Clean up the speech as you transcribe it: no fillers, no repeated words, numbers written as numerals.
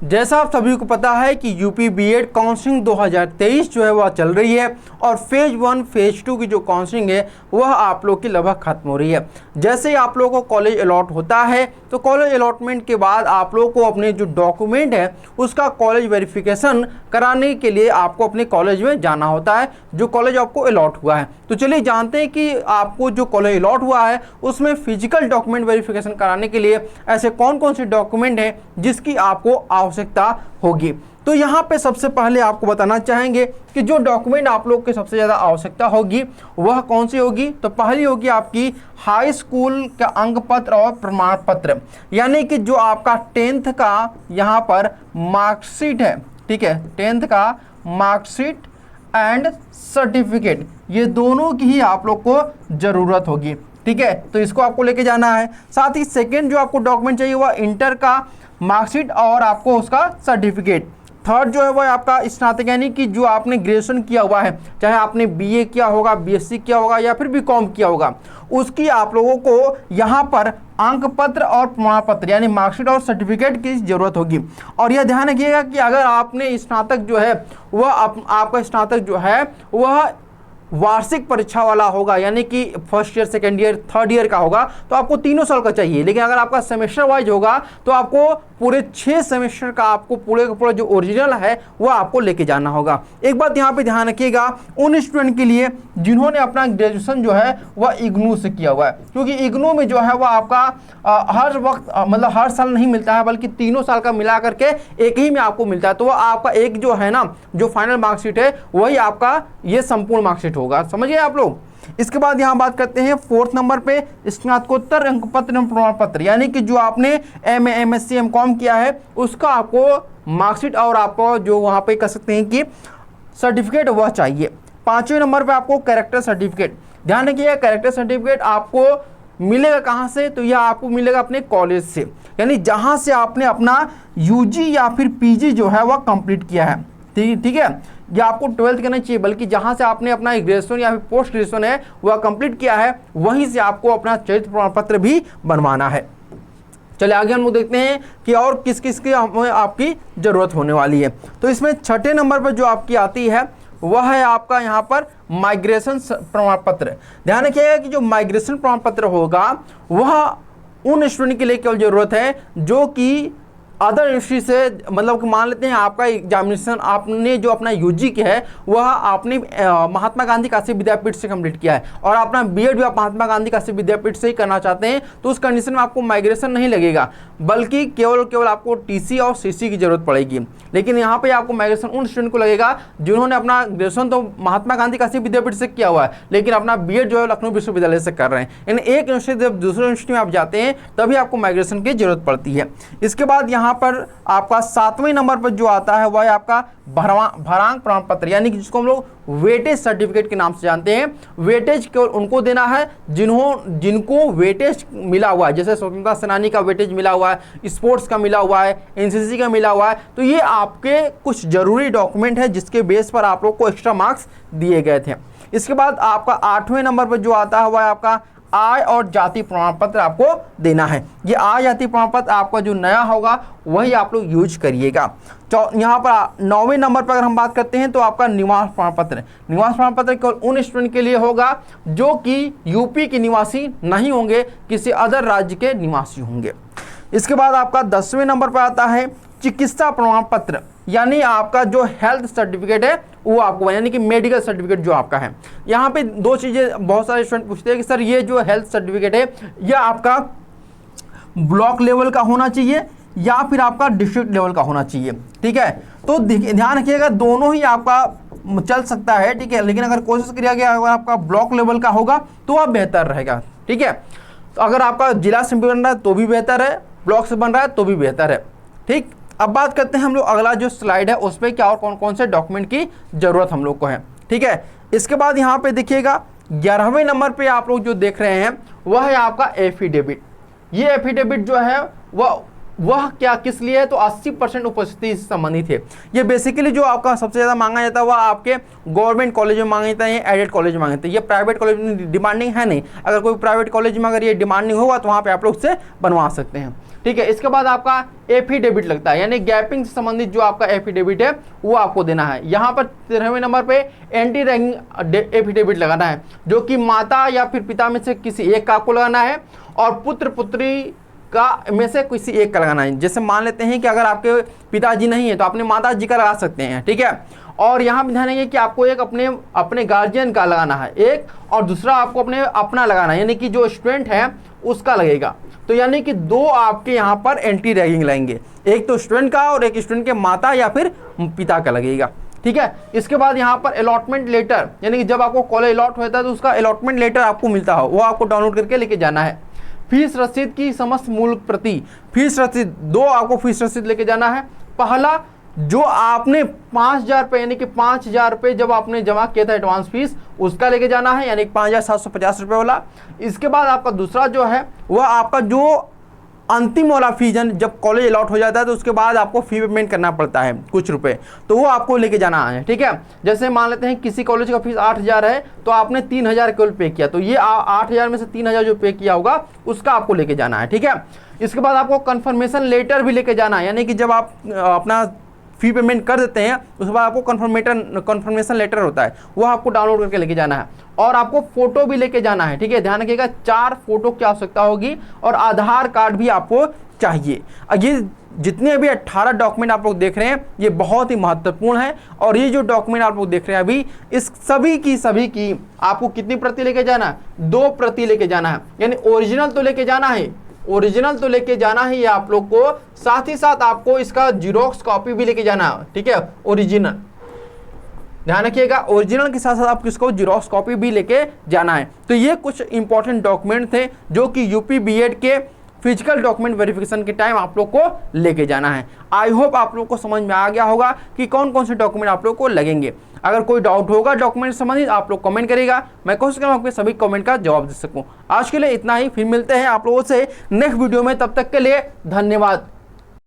जैसा आप सभी को पता है कि यूपी बीएड काउंसलिंग 2023 जो है वह चल रही है और फेज 1 फेज 2 की जो काउंसलिंग है वह आप लोग की लगभग खत्म हो रही है। जैसे ही आप लोगों को कॉलेज अलॉट होता है तो कॉलेज अलॉटमेंट के बाद आप लोग को अपने जो डॉक्यूमेंट है उसका कॉलेज वेरिफिकेशन कराने के लिए आपको अपने कॉलेज में जाना होता है जो कॉलेज आपको अलॉट हुआ है। तो चलिए जानते हैं कि आपको जो कॉलेज अलॉट हुआ है उसमें फिजिकल डॉक्यूमेंट वेरिफिकेशन कराने के लिए ऐसे कौन कौन से डॉक्यूमेंट हैं जिसकी आपको आवश्यकता होगी। तो यहाँ पे सबसे पहले आपको बताना चाहेंगे कि जो डॉक्यूमेंट आप लोग के सबसे ज़्यादा आवश्यकता होगी वह कौन सी होगी। तो पहली होगी आपकी हाई स्कूल का अंक पत्र और प्रमाण पत्र, यानी कि जो आपका 10th का यहाँ पर मार्कशीट है, ठीक है, 10th का मार्कशीट एंड सर्टिफिकेट, ये दोनों की ही आप लोग को ज़रूरत होगी, ठीक है। तो इसको आपको लेके जाना है। साथ ही सेकेंड जो आपको डॉक्यूमेंट चाहिए वह इंटर का मार्कशीट और आपको उसका सर्टिफिकेट। थर्ड जो है वह आपका स्नातक, यानी कि जो आपने ग्रेजुएशन किया हुआ है, चाहे आपने बीए किया होगा, बीएससी किया होगा या फिर बीकॉम किया होगा, उसकी आप लोगों को यहाँ पर अंक पत्र और प्रमाण पत्र यानी मार्कशीट और सर्टिफिकेट की जरूरत होगी। और यह ध्यान रखिएगा कि अगर आपने स्नातक जो है वह आपका स्नातक जो है वह वार्षिक परीक्षा वाला होगा, यानी कि first year, second year, third year का होगा, तो आपको 3 साल का चाहिए। लेकिन अगर आपका सेमेस्टर वाइज होगा तो आपको पूरे 6 सेमेस्टर का आपको पूरे का पूरा जो ओरिजिनल है वह आपको लेके जाना होगा। एक बात यहाँ पे ध्यान रखिएगा उन स्टूडेंट के लिए जिन्होंने अपना ग्रेजुएशन जो है वह इग्नू से किया हुआ है, क्योंकि इग्नू में जो है वह आपका हर वक्त मतलब हर साल नहीं मिलता है, बल्कि 3 साल का मिला करके एक ही में आपको मिलता है। तो वह आपका एक जो है ना जो फाइनल मार्कशीट है वही आपका ये संपूर्ण मार्कशीट होगा, समझिए आप लोग। इसके बाद यहाँ बात करते हैं 4th नंबर पे स्नातकोत्तर अंक पत्र एवं प्रमाण पत्र, यानी कि जो आपने एमए, एमएससी, एमकॉम किया है उसका आपको मार्कशीट और आपको जो वहाँ पे कह सकते हैं कि सर्टिफिकेट वह चाहिए। 5वें नंबर पे आपको कैरेक्टर सर्टिफिकेट। ध्यान रखिएगा कैरेक्टर सर्टिफिकेट आपको मिलेगा कहाँ से, तो यह आपको मिलेगा अपने कॉलेज से, यानी जहाँ से आपने अपना यूजी या फिर पीजी जो है वह कंप्लीट किया है, ठीक है। या आपको 12th करना चाहिए, बल्कि जहाँ से आपने अपना ग्रेजुएशन या फिर पोस्ट ग्रेजुएशन है वह कंप्लीट किया है वहीं से आपको अपना चरित्र प्रमाण पत्र भी बनवाना है। चलिए आगे हम लोग देखते हैं कि और किस किस की आपकी ज़रूरत होने वाली है। तो इसमें 6ठे नंबर पर जो आपकी आती है वह है आपका यहाँ पर माइग्रेशन प्रमाण पत्र। ध्यान रखिएगा कि जो माइग्रेशन प्रमाण पत्र होगा वह उन स्टूडेंट के लिए केवल ज़रूरत है जो कि अदर यूनिवर्सिटी से, मतलब कि मान लेते हैं आपका एग्जामिनेशन आपने जो अपना यूजी किया है वह आपने महात्मा गांधी काशी विद्यापीठ से कंप्लीट किया है और अपना बीएड भी आप महात्मा गांधी काशी विद्यापीठ से ही करना चाहते हैं, तो उस कंडीशन में आपको माइग्रेशन नहीं लगेगा, बल्कि केवल आपको टीसी और सीसी की जरूरत पड़ेगी। लेकिन यहाँ पे आपको माइग्रेशन उन स्टूडेंट को लगेगा जिन्होंने अपना ग्रेजुएशन तो महात्मा गांधी काशी विद्यापीठ से किया हुआ है, लेकिन अपना बीएड जो है लखनऊ विश्वविद्यालय से कर रहे हैं। यानी एक यूनिवर्सिटी जब दूसरे यूनिवर्सिटी में आप जाते हैं तभी आपको माइग्रेशन की जरूरत पड़ती है। इसके बाद यहाँ पर आपका 7वें नंबर पर जो आता है वह है आपका भरांक प्रमाण पत्र, यानी कि जिसको हम लोग वेटेज सर्टिफिकेट के नाम से जानते हैं। वेटेज केवल उनको देना है जिनको वेटेज मिला हुआ है, जैसे स्वतंत्रता सेनानी का वेटेज मिला हुआ है, स्पोर्ट्स का मिला हुआ है, एनसीसी का मिला हुआ है। तो ये आपके कुछ जरूरी डॉक्यूमेंट है जिसके बेस पर आप लोग को एक्स्ट्रा मार्क्स दिए गए थे। इसके बाद आपका 8वें नंबर पर जो आता है वह आपका आय और जाति प्रमाण पत्र आपको देना है। ये आय जाति प्रमाण पत्र आपका जो नया होगा वही आप लोग यूज करिएगा। यहाँ पर 9वें नंबर पर अगर हम बात करते हैं तो आपका निवास प्रमाण पत्र। निवास प्रमाण पत्र केवल उन स्टूडेंट के लिए होगा जो कि यूपी के निवासी नहीं होंगे, किसी अदर राज्य के निवासी होंगे। इसके बाद आपका 10वें नंबर पर आता है चिकित्सा प्रमाण पत्र, यानी आपका जो हेल्थ सर्टिफिकेट है वो आपको, यानी कि मेडिकल सर्टिफिकेट जो आपका है। यहाँ पे 2 चीज़ें बहुत सारे स्टूडेंट पूछते हैं कि सर ये जो हेल्थ सर्टिफिकेट है यह आपका ब्लॉक लेवल का होना चाहिए या फिर आपका डिस्ट्रिक्ट लेवल का होना चाहिए, ठीक है। तो ध्यान रखिएगा दोनों ही आपका चल सकता है, ठीक है, लेकिन अगर कोशिश किया गया अगर आपका ब्लॉक लेवल का होगा तो वह बेहतर रहेगा, ठीक है। तो अगर आपका जिला से बन रहा है तो भी बेहतर है, ब्लॉक से बन रहा है तो भी बेहतर है, ठीक। अब बात करते हैं हम लोग अगला जो स्लाइड है उस पर क्या और कौन कौन से डॉक्यूमेंट की जरूरत हम लोग को है, ठीक है। इसके बाद यहाँ पे देखिएगा 11वें नंबर पे आप लोग जो देख रहे हैं वह है आपका एफिडेविट। ये एफिडेविट जो है वह क्या किस लिए है, तो 80% उपस्थिति से संबंधित है। ये बेसिकली जो आपका सबसे ज़्यादा मांगा जाता है वह आपके गवर्नमेंट कॉलेज में मांगा जाता है या एडेड कॉलेज में मांगा जाता है। ये प्राइवेट कॉलेज में डिमांडिंग है नहीं। अगर कोई प्राइवेट कॉलेज में अगर ये डिमांडिंग होगा तो वहाँ पे आप लोग से बनवा सकते हैं। ठीक है। इसके बाद आपका एफिडेविट लगता है, यानी गैपिंग से संबंधित जो आपका एफिडेविट है वो आपको देना है। यहाँ पर 13वें नंबर पे एंटी रैगिंग एफिडेविट लगाना है, जो कि माता या फिर पिता में से किसी एक का आपको लगाना है और पुत्र पुत्री का में से किसी एक का लगाना है। जैसे मान लेते हैं कि अगर आपके पिताजी नहीं है तो अपने माता जी का लगा सकते हैं, ठीक है। और यहाँ भी ध्यान रखिए कि आपको एक अपने गार्जियन का लगाना है एक, और दूसरा आपको अपना लगाना है, यानी कि जो स्टूडेंट है उसका लगेगा। तो यानी कि दो आपके यहाँ पर एंटी रैगिंग लगेंगे, एक तो स्टूडेंट का और एक स्टूडेंट के माता या फिर पिता का लगेगा, ठीक है। इसके बाद यहाँ पर अलॉटमेंट लेटर, यानी कि जब आपको कॉलेज अलॉट होता है तो उसका अलॉटमेंट लेटर आपको मिलता हो, वो आपको डाउनलोड करके लेके जाना है। फीस रसीद की समस्त मूल प्रति, फीस रसीद दो आपको फीस रसीद लेके जाना है। पहला जो आपने 5,000 रुपये, यानी कि 5,000 रुपये जब आपने जमा किया था एडवांस फीस, उसका लेके जाना है, यानी 5,750 रुपये वाला। इसके बाद आपका दूसरा जो है वह आपका जो अंतिम वाला फीस है, जब कॉलेज अलॉट हो जाता है तो उसके बाद आपको फी पेमेंट करना पड़ता है कुछ रुपए, तो वो आपको लेके जाना है, ठीक है। जैसे मान लेते हैं किसी कॉलेज का फीस 8,000 है तो आपने 3,000 केवल पे किया, तो ये 8,000 में से 3,000 जो पे किया होगा उसका आपको लेके जाना है, ठीक है। इसके बाद आपको कन्फर्मेशन लेटर भी लेके जाना है, यानी कि जब आप अपना फी पेमेंट कर देते हैं उसके बाद आपको कन्फर्मेशन लेटर होता है, वो आपको डाउनलोड करके लेके जाना है। और आपको फोटो भी लेके जाना है, ठीक है। ध्यान रखिएगा 4 फोटो की आवश्यकता होगी और आधार कार्ड भी आपको चाहिए। ये जितने भी 18 डॉक्यूमेंट आप लोग देख रहे हैं ये बहुत ही महत्वपूर्ण है, और ये जो डॉक्यूमेंट आप लोग देख रहे हैं अभी, इस सभी की आपको कितनी प्रति लेके जाना है? 2 प्रति लेके जाना है, यानी ओरिजिनल तो लेके जाना है, ओरिजिनल तो लेके जाना है ये आप लोग को, साथ ही साथ आपको इसका जीरोक्स कॉपी भी लेके जाना है, ठीक है। ओरिजिनल ध्यान रखिएगा, ओरिजिनल के साथ साथ आपको इसको जीरोक्स कॉपी भी लेके जाना है। तो ये कुछ इंपॉर्टेंट डॉक्यूमेंट थे जो कि यूपी बीएड के फिजिकल डॉक्यूमेंट वेरिफिकेशन के टाइम आप लोग को लेके जाना है। आई होप आप लोग को समझ में आ गया होगा कि कौन कौन से डॉक्यूमेंट आप लोग को लगेंगे। अगर कोई डाउट होगा डॉक्यूमेंट संबंधित आप लोग कमेंट करेगा, मैं कोशिश करूँगा आपके सभी कमेंट का जवाब दे सकूँ। आज के लिए इतना ही, फिर मिलते हैं आप लोगों से नेक्स्ट वीडियो में, तब तक के लिए धन्यवाद।